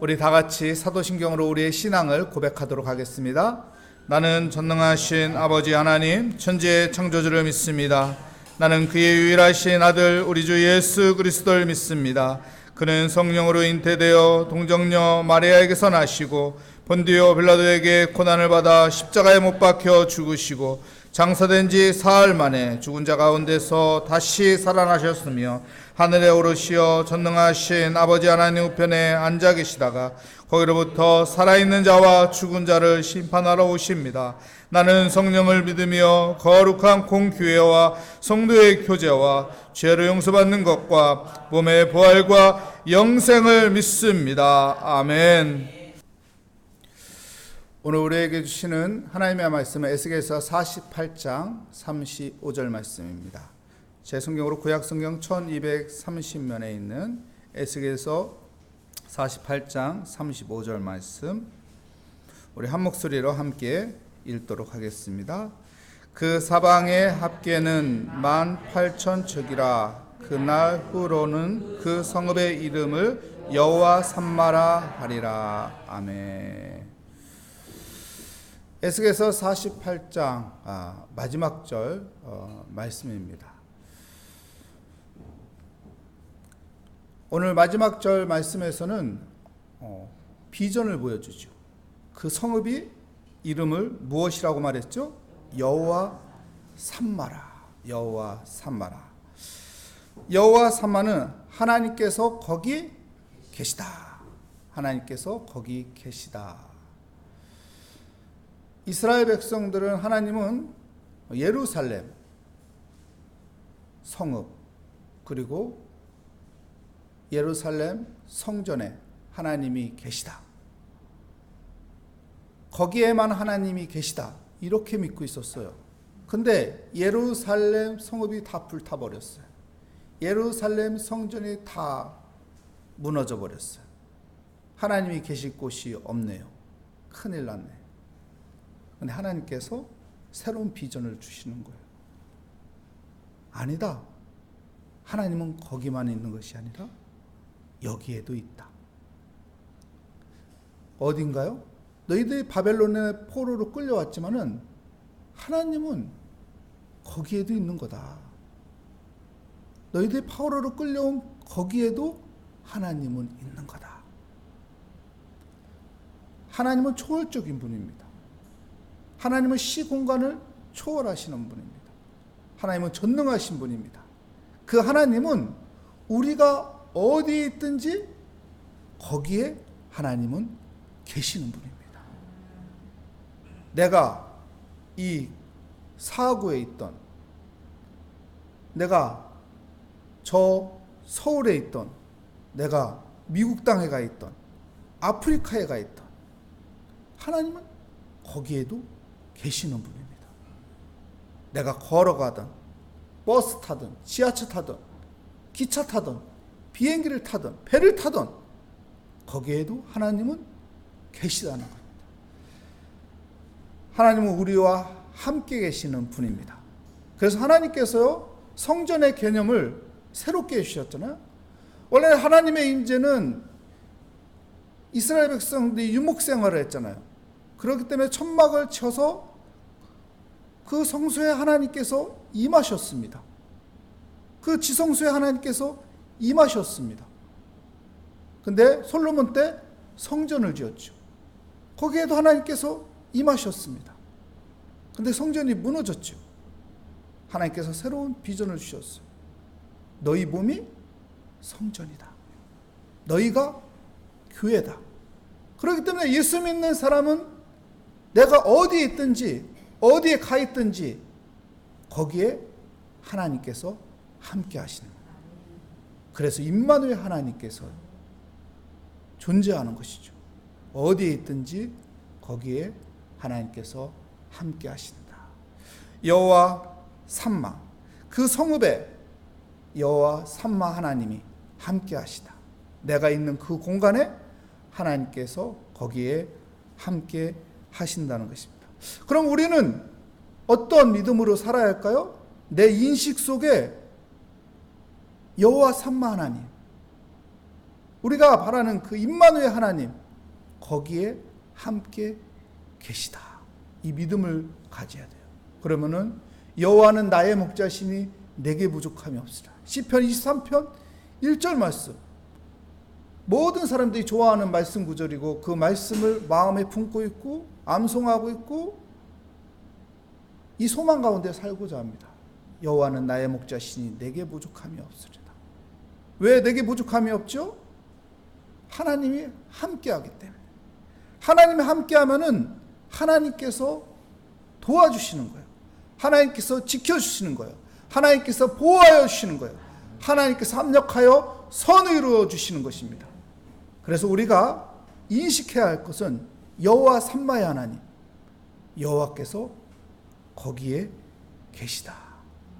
우리 다 같이 사도신경으로 우리의 신앙을 고백하도록 하겠습니다. 나는 전능하신 아버지 하나님 천지의 창조주를 믿습니다. 나는 그의 유일하신 아들 우리 주 예수 그리스도를 믿습니다. 그는 성령으로 잉태되어 동정녀 마리아에게서 나시고 본디오 빌라도에게 고난을 받아 십자가에 못 박혀 죽으시고 장사된 지 사흘 만에 죽은 자 가운데서 다시 살아나셨으며 하늘에 오르시어 전능하신 아버지 하나님 우편에 앉아 계시다가 거기로부터 살아있는 자와 죽은 자를 심판하러 오십니다. 나는 성령을 믿으며 거룩한 공교회와 성도의 교제와 죄를 용서받는 것과 몸의 부활과 영생을 믿습니다. 아멘. 오늘 우리에게 주시는 하나님의 말씀은 에스겔서 48장 35절 말씀입니다. 제 성경으로 구약 성경 1230면에 있는 에스겔서 48장 35절 말씀, 우리 한 목소리로 함께 읽도록 하겠습니다. 그 사방의 합계는 18,000척이라 그날 후로는 그 성읍의 이름을 여호와 삼마라 하리라. 아멘. 에스겔서 48장 마지막 절 말씀입니다. 오늘 마지막 절 말씀에서는 비전을 보여주죠. 그 성읍이 이름을 무엇이라고 말했죠? 여호와 삼마라. 여호와 삼마라. 여호와 삼마는 하나님께서 거기 계시다. 하나님께서 거기 계시다. 이스라엘 백성들은 하나님은 예루살렘 성읍 그리고 예루살렘 성전에 하나님이 계시다. 거기에만 하나님이 계시다. 이렇게 믿고 있었어요. 근데 예루살렘 성읍이 다 불타버렸어요. 예루살렘 성전이 다 무너져 버렸어요. 하나님이 계실 곳이 없네요. 큰일 났네. 근데 하나님께서 새로운 비전을 주시는 거예요. 아니다. 하나님은 거기만 있는 것이 아니라 여기에도 있다. 어딘가요? 너희들이 바벨론의 포로로 끌려왔지만은 하나님은 거기에도 있는 거다. 너희들이 포로로 끌려온 거기에도 하나님은 있는 거다. 하나님은 초월적인 분입니다. 하나님은 시공간을 초월하시는 분입니다. 하나님은 전능하신 분입니다. 그 하나님은 우리가 어디에 있든지 거기에 하나님은 계시는 분입니다. 내가 이 사구에 있던, 내가 저 서울에 있던, 내가 미국 땅에 가 있던, 아프리카에 가 있던, 하나님은 거기에도 계시는 분입니다. 내가 걸어가든 버스 타든 지하철 타든 기차 타든 비행기를 타든 배를 타든 거기에도 하나님은 계시다는 겁니다. 하나님은 우리와 함께 계시는 분입니다. 그래서 하나님께서요 성전의 개념을 새롭게 해주셨잖아요. 원래 하나님의 임재는 이스라엘 백성들이 유목생활을 했잖아요. 그렇기 때문에 천막을 쳐서 그 성소에 하나님께서 임하셨습니다. 그 지성소에 하나님께서 임하셨습니다. 근데 솔로몬 때 성전을 지었죠. 거기에도 하나님께서 임하셨습니다. 근데 성전이 무너졌죠. 하나님께서 새로운 비전을 주셨어요. 너희 몸이 성전이다. 너희가 교회다. 그렇기 때문에 예수 믿는 사람은 내가 어디에 있든지 어디에 가 있든지 거기에 하나님께서 함께 하시는 거예요. 그래서 임마누엘 하나님께서 존재하는 것이죠. 어디에 있든지 거기에 하나님께서 함께 하신다. 여호와 삼마, 그 성읍에 여호와 삼마 하나님이 함께 하시다. 내가 있는 그 공간에 하나님께서 거기에 함께 하신다는 것입니다. 그럼 우리는 어떤 믿음으로 살아야 할까요? 내 인식 속에 여호와 삼마 하나님, 우리가 바라는 그 임마누엘 하나님, 거기에 함께 계시다. 이 믿음을 가져야 돼요. 그러면은 여호와는 나의 목자시니 내게 부족함이 없으리라. 시편 23편 1절 말씀, 모든 사람들이 좋아하는 말씀 구절이고 그 말씀을 마음에 품고 있고 암송하고 있고 이 소망 가운데 살고자 합니다. 여호와는 나의 목자시니 내게 부족함이 없으리라. 왜 내게 부족함이 없죠? 하나님이 함께하기 때문에. 하나님이 함께하면은 하나님께서 도와주시는 거예요. 하나님께서 지켜주시는 거예요. 하나님께서 보호하여 주시는 거예요. 하나님께서 합력하여 선을 이루어 주시는 것입니다. 그래서 우리가 인식해야 할 것은 여호와 삼마의 하나님, 여호와께서 거기에 계시다.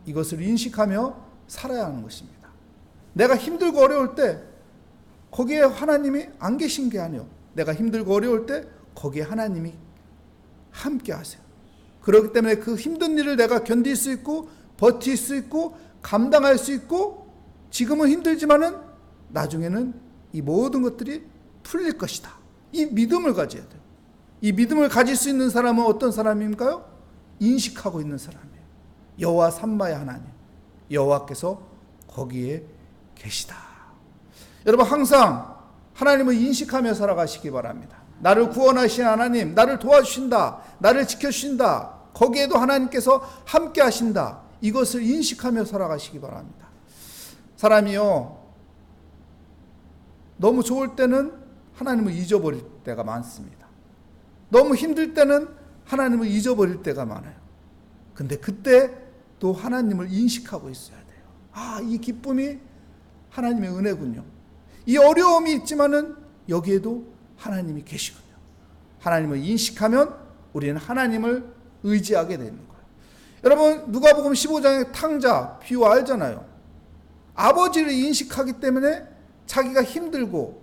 이것을 인식하며 살아야 하는 것입니다. 내가 힘들고 어려울 때 거기에 하나님이 안 계신 게 아니에요. 내가 힘들고 어려울 때 거기에 하나님이 함께 하세요. 그렇기 때문에 그 힘든 일을 내가 견딜 수 있고 버틸 수 있고 감당할 수 있고 지금은 힘들지만은 나중에는 이 모든 것들이 풀릴 것이다. 이 믿음을 가져야 돼요. 이 믿음을 가질 수 있는 사람은 어떤 사람인가요? 인식하고 있는 사람이에요. 여호와 삼마의 하나님, 여호와께서 거기에 계시다. 여러분 항상 하나님을 인식하며 살아가시기 바랍니다. 나를 구원하신 하나님, 나를 도와주신다, 나를 지켜주신다, 거기에도 하나님께서 함께 하신다. 이것을 인식하며 살아가시기 바랍니다. 사람이요, 너무 좋을 때는 하나님을 잊어버릴 때가 많습니다. 너무 힘들 때는 하나님을 잊어버릴 때가 많아요. 근데 그때 또 하나님을 인식하고 있어야 돼요. 아, 이 기쁨이 하나님의 은혜군요. 이 어려움이 있지만은 여기에도 하나님이 계시군요. 하나님을 인식하면 우리는 하나님을 의지하게 되는 거예요. 여러분 누가복음 15장의 탕자 비유 알잖아요. 아버지를 인식하기 때문에 자기가 힘들고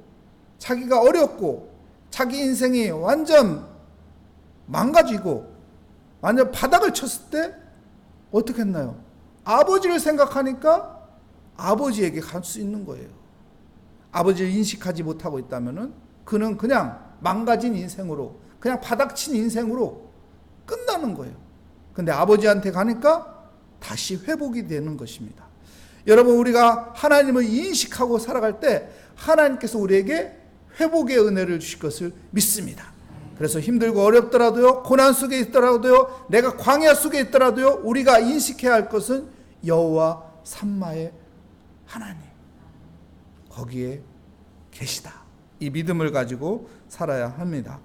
자기가 어렵고 자기 인생이 완전 망가지고 완전 바닥을 쳤을 때 어떻게 했나요? 아버지를 생각하니까 아버지에게 갈 수 있는 거예요. 아버지를 인식하지 못하고 있다면은 그는 그냥 망가진 인생으로, 그냥 바닥친 인생으로 끝나는 거예요. 근데 아버지한테 가니까 다시 회복이 되는 것입니다. 여러분 우리가 하나님을 인식하고 살아갈 때 하나님께서 우리에게 회복의 은혜를 주실 것을 믿습니다. 그래서 힘들고 어렵더라도요, 고난 속에 있더라도요, 내가 광야 속에 있더라도요, 우리가 인식해야 할 것은 여호와 삼마의 하나님, 거기에 계시다. 이 믿음을 가지고 살아야 합니다.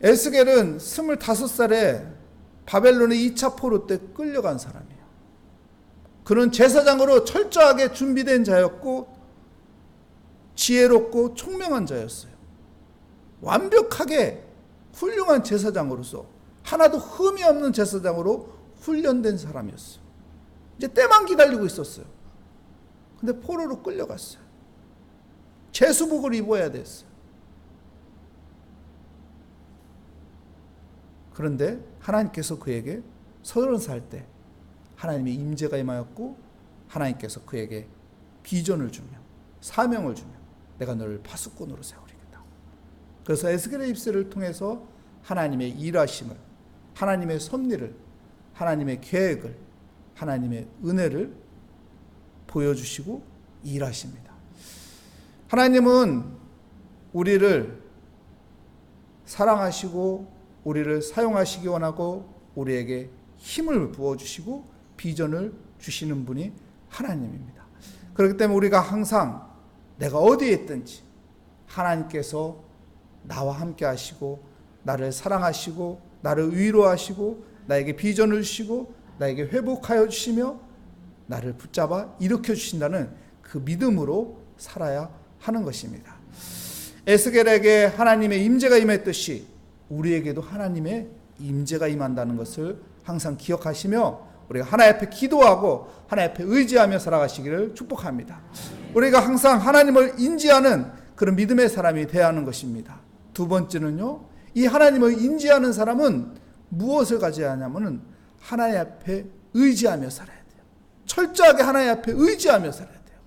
에스겔은 25살에 바벨론의 2차 포로 때 끌려간 사람이에요. 그는 제사장으로 철저하게 준비된 자였고 지혜롭고 총명한 자였어요. 완벽하게 훌륭한 제사장으로서 하나도 흠이 없는 제사장으로 훈련된 사람이었어요. 이제 때만 기다리고 있었어요. 근데 포로로 끌려갔어요. 제수복을 입어야 됐어요. 그런데 하나님께서 그에게 30살 때 하나님의 임재가 임하였고 하나님께서 그에게 비전을 주며 사명을 주며 내가 너를 파수꾼으로 세우리겠다. 그래서 에스겔의 입술을 통해서 하나님의 일하심을, 하나님의 섭리를, 하나님의 계획을, 하나님의 은혜를 보여주시고 일하십니다. 하나님은 우리를 사랑하시고 우리를 사용하시기 원하고 우리에게 힘을 부어주시고 비전을 주시는 분이 하나님입니다. 그렇기 때문에 우리가 항상 내가 어디에 있든지 하나님께서 나와 함께 하시고 나를 사랑하시고 나를 위로하시고 나에게 비전을 주시고 나에게 회복하여 주시며 나를 붙잡아 일으켜 주신다는 그 믿음으로 살아야 하는 것입니다. 에스겔에게 하나님의 임재가 임했듯이 우리에게도 하나님의 임재가 임한다는 것을 항상 기억하시며 우리가 하나님 앞에 기도하고 하나님 앞에 의지하며 살아가시기를 축복합니다. 우리가 항상 하나님을 인지하는 그런 믿음의 사람이 되어야 하는 것입니다. 두 번째는요, 이 하나님을 인지하는 사람은 무엇을 가져야 하냐면은 하나님 앞에 의지하며 살아야 돼요. 철저하게 하나님 앞에 의지하며 살아야 돼요.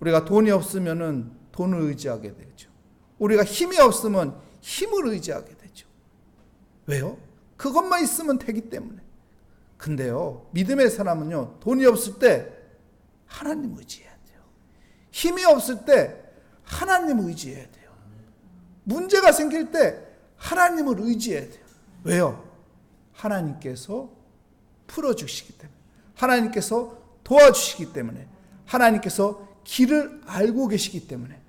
우리가 돈이 없으면은 돈을 의지하게 되죠. 우리가 힘이 없으면 힘을 의지하게 되죠. 왜요? 그것만 있으면 되기 때문에. 근데요, 믿음의 사람은요, 돈이 없을 때 하나님 의지해야 돼요. 힘이 없을 때 하나님 의지해야 돼요. 문제가 생길 때 하나님을 의지해야 돼요. 왜요? 하나님께서 풀어주시기 때문에, 하나님께서 도와주시기 때문에, 하나님께서 길을 알고 계시기 때문에,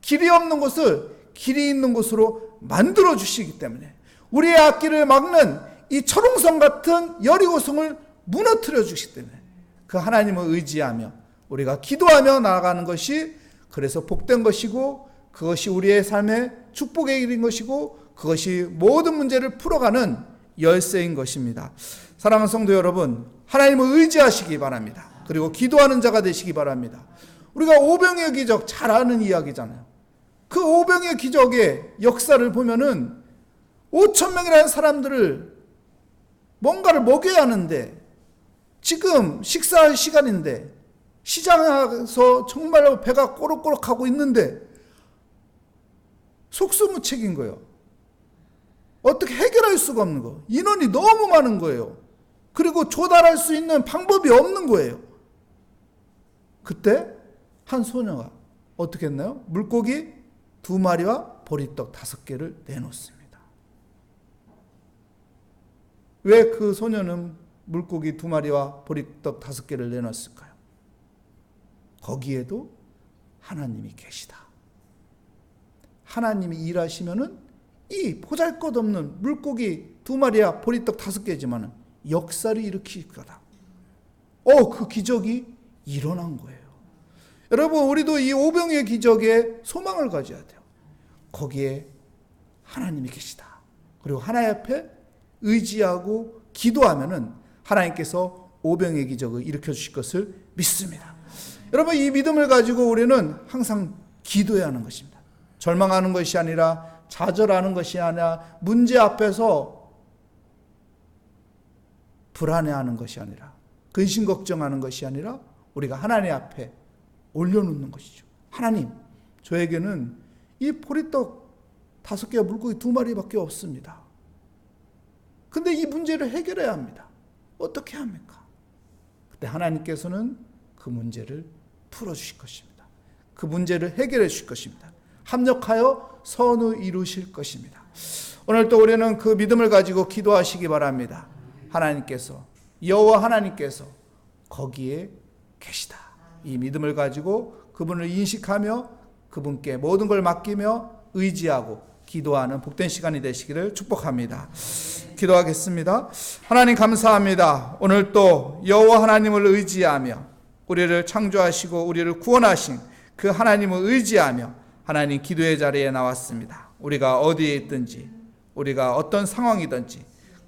길이 없는 곳을 길이 있는 곳으로 만들어 주시기 때문에, 우리의 앞길을 막는 이 철옹성 같은 여리고성을 무너뜨려 주시기 때문에, 그 하나님을 의지하며 우리가 기도하며 나아가는 것이 그래서 복된 것이고, 그것이 우리의 삶의 축복의 길인 것이고, 그것이 모든 문제를 풀어가는 열쇠인 것입니다. 사랑하는 성도 여러분, 하나님을 의지하시기 바랍니다. 그리고 기도하는 자가 되시기 바랍니다. 우리가 오병이의 기적 잘 아는 이야기잖아요. 그 오병이의 기적의 역사를 보면은 5,000명이라는 사람들을 뭔가를 먹여야 하는데, 지금 식사할 시간인데 시장에서 정말 배가 꼬록꼬록하고 있는데 속수무책인 거예요. 어떻게 해결할 수가 없는 거. 인원이 너무 많은 거예요. 그리고 조달할 수 있는 방법이 없는 거예요. 그때 한 소녀가 어떻게 했나요? 물고기 2마리와 보리떡 5개를 내놓습니다. 왜 그 소녀는 물고기 2마리와 보리떡 5개를 내놨을까요? 거기에도 하나님이 계시다. 하나님이 일하시면은 이 보잘것없는 물고기 2마리와 보리떡 5개지만은 역사를 일으킬 거다. 그 기적이 일어난 거예요. 여러분, 우리도 이 오병이의 기적에 소망을 가져야 돼요. 거기에 하나님이 계시다. 그리고 하나님 앞에 의지하고 기도하면은 하나님께서 오병이의 기적을 일으켜 주실 것을 믿습니다. 여러분, 이 믿음을 가지고 우리는 항상 기도해야 하는 것입니다. 절망하는 것이 아니라, 좌절하는 것이 아니라, 문제 앞에서 불안해하는 것이 아니라, 근심 걱정하는 것이 아니라 우리가 하나님 앞에 올려놓는 것이죠. 하나님, 저에게는 이 보리떡 5개와 물고기 2마리밖에 없습니다. 근데 이 문제를 해결해야 합니다. 어떻게 합니까? 그때 하나님께서는 그 문제를 풀어주실 것입니다. 그 문제를 해결해 주실 것입니다. 합력하여 선을 이루실 것입니다. 오늘 또 우리는 그 믿음을 가지고 기도하시기 바랍니다. 하나님께서, 여호와 하나님께서 거기에 계시다. 이 믿음을 가지고 그분을 인식하며 그분께 모든 걸 맡기며 의지하고 기도하는 복된 시간이 되시기를 축복합니다. 기도하겠습니다. 하나님 감사합니다. 오늘 또 여호와 하나님을 의지하며 우리를 창조하시고 우리를 구원하신 그 하나님을 의지하며 하나님 기도의 자리에 나왔습니다. 우리가 어디에 있든지, 우리가 어떤 상황이든지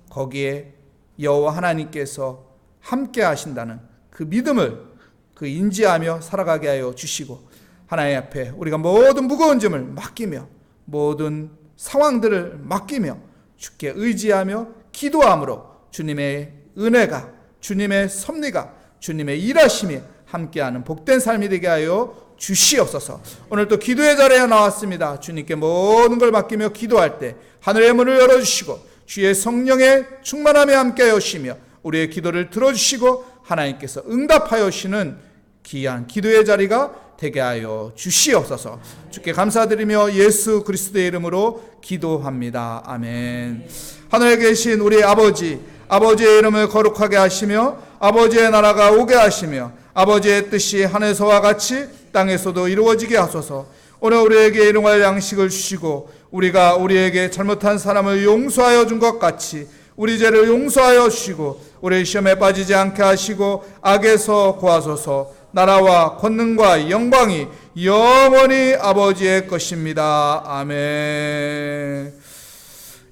거기에 여호와 하나님께서 함께 하신다는 그 믿음을 인지하며 살아가게 하여 주시고, 하나님 앞에 우리가 모든 무거운 짐을 맡기며 모든 상황들을 맡기며 주께 의지하며 기도함으로 주님의 은혜가, 주님의 섭리가, 주님의 일하심이 함께하는 복된 삶이 되게 하여 주시옵소서. 오늘 또 기도의 자리에 나왔습니다. 주님께 모든 걸 맡기며 기도할 때 하늘의 문을 열어주시고 주의 성령의 충만함에 함께하여 주시며 우리의 기도를 들어주시고 하나님께서 응답하여 주시는 귀한 기도의 자리가 되게 하여 주시옵소서. 주께 감사드리며 예수 그리스도의 이름으로 기도합니다. 아멘. 하늘에 계신 우리 아버지, 아버지의 이름을 거룩하게 하시며 아버지의 나라가 오게 하시며 아버지의 뜻이 하늘에서와 같이 땅에서도 이루어지게 하소서. 오늘 우리에게 일용할 양식을 주시고 우리가 우리에게 잘못한 사람을 용서하여 준 것 같이 우리 죄를 용서하여 주시고 우리 시험에 빠지지 않게 하시고 악에서 구하소서. 나라와 권능과 영광이 영원히 아버지의 것입니다. 아멘.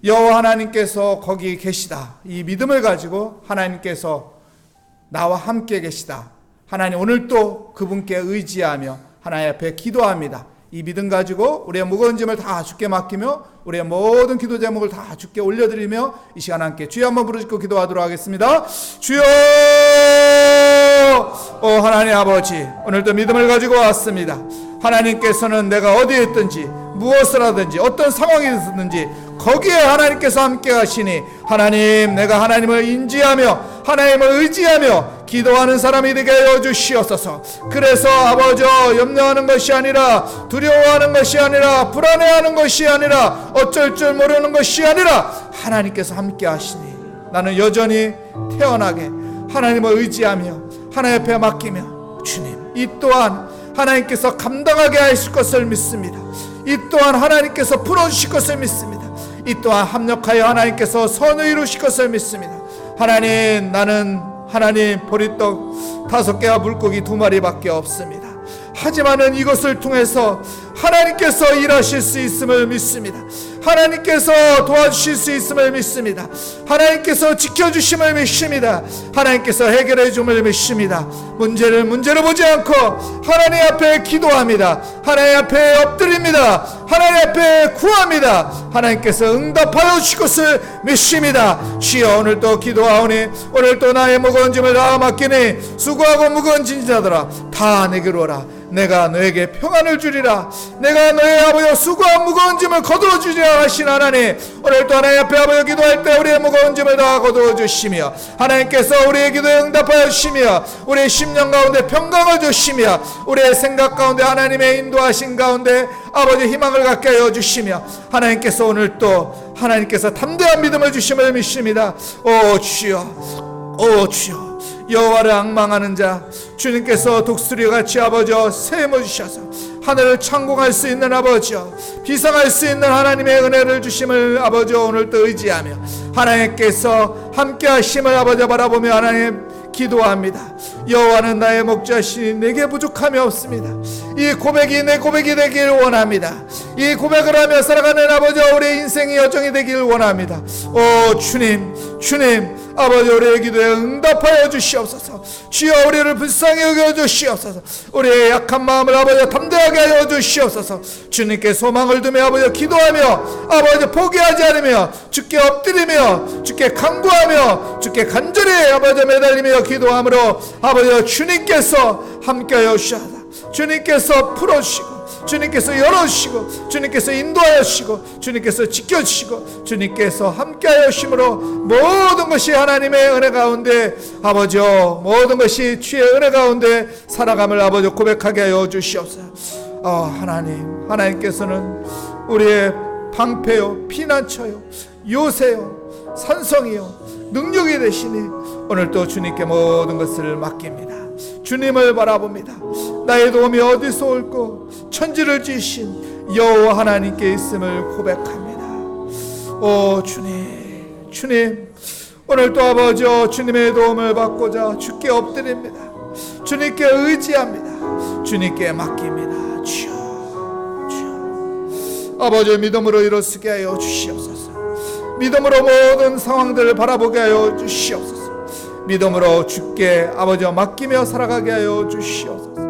여호와 하나님께서 거기 계시다. 이 믿음을 가지고 하나님께서 나와 함께 계시다. 하나님, 오늘 또 그분께 의지하며 하나님 앞에 기도합니다. 이 믿음 가지고 우리의 무거운 짐을 다 주께 맡기며 우리의 모든 기도 제목을 다 주께 올려드리며 이 시간 함께 주여 한번 부르짖고 기도하도록 하겠습니다. 주여! 하나님 아버지, 오늘도 믿음을 가지고 왔습니다. 하나님께서는 내가 어디에 있든지 무엇을 하든지 어떤 상황이 있든지 거기에 하나님께서 함께 하시니, 하나님, 내가 하나님을 인지하며 하나님을 의지하며 기도하는 사람이 되게 하여 주시옵소서. 그래서 아버지, 염려하는 것이 아니라, 두려워하는 것이 아니라, 불안해하는 것이 아니라, 어쩔 줄 모르는 것이 아니라 하나님께서 함께 하시니 나는 여전히 태어나게 하나님을 의지하며 하나님 앞에 맡기며, 주님, 이 또한 하나님께서 감당하게 하실 것을 믿습니다. 이 또한 하나님께서 풀어주실 것을 믿습니다. 이 또한 합력하여 하나님께서 선을 이루실 것을 믿습니다. 하나님, 나는 하나님 보리떡 5개와 물고기 2마리밖에 없습니다. 하지만은 이것을 통해서 하나님께서 일하실 수 있음을 믿습니다. 하나님께서 도와주실 수 있음을 믿습니다. 하나님께서 지켜주심을 믿습니다. 하나님께서 해결해 줌을 믿습니다. 문제를 문제로 보지 않고 하나님 앞에 기도합니다. 하나님 앞에 엎드립니다. 하나님 앞에 구합니다. 하나님께서 응답하여 주실 것을 믿습니다. 주여, 오늘도 기도하오니 오늘도 나의 무거운 짐을 다 맡기니 수고하고 무거운 짐자들아 다 내게로 오라. 내가 너에게 평안을 주리라. 내가 너의 아버지 수고한 무거운 짐을 거두어 주리라 하신 하나님, 오늘도 하나님 앞에 아버지 기도할 때 우리의 무거운 짐을 다 거두어 주시며 하나님께서 우리의 기도에 응답하여 주시며 우리의 심령 가운데 평강을 주시며 우리의 생각 가운데 하나님의 인도하신 가운데 아버지 희망을 갖게 하여 주시며 하나님께서 오늘 또 하나님께서 담대한 믿음을 주심을 믿습니다. 오 주여, 오 주여, 여호와를 앙망하는 자 주님께서 독수리같이 아버지 세워 주셔서 하늘을 창공할 수 있는 아버지, 비상할 수 있는 하나님의 은혜를 주심을 아버지 오늘도 의지하며 하나님께서 함께 하심을 아버지 바라보며 하나님 기도합니다. 여호와는 나의 목자시니 내게 부족함이 없습니다. 이 고백이 내 고백이 되길 원합니다. 이 고백을 하며 살아가는 아버지 우리의 인생의 여정이 되길 원합니다. 오 주님, 주님, 아버지 우리의 기도에 응답하여 주시옵소서. 주여, 우리를 불쌍히 여겨 주시옵소서. 우리의 약한 마음을 아버지 담대하게 하여 주시옵소서. 주님께 소망을 두며 아버지 기도하며 아버지 포기하지 않으며 주께 엎드리며 주께 간구하며 주께 간절히 아버지 매달리며 기도함으로 아버지 주님께서 함께하여 주셔서 주님께서 풀어주시고 주님께서 열어주시고 주님께서 인도하여 주시고 주님께서 지켜주시고 주님께서 함께하여 주심으로 모든 것이 하나님의 은혜 가운데 아버지 모든 것이 주의 은혜 가운데 살아감을 아버지 고백하게 하여 주시옵소서. 하나님, 하나님께서는 우리의 방패요 피난처요 요새요 산성이요 능력이 되시니 오늘도 주님께 모든 것을 맡깁니다. 주님을 바라봅니다. 나의 도움이 어디서 올고 천지를 지으신 여호와 하나님께 있음을 고백합니다. 오 주님, 주님, 오늘도 아버지 주님의 도움을 받고자 주께 엎드립니다. 주님께 의지합니다. 주님께 맡깁니다. 주여, 주여, 아버지 믿음으로 일어서게 하여 주시옵소서. 믿음으로 모든 상황들을 바라보게 하여 주시옵소서. 믿음으로 주께 아버지 맡기며 살아가게 하여 주시옵소서.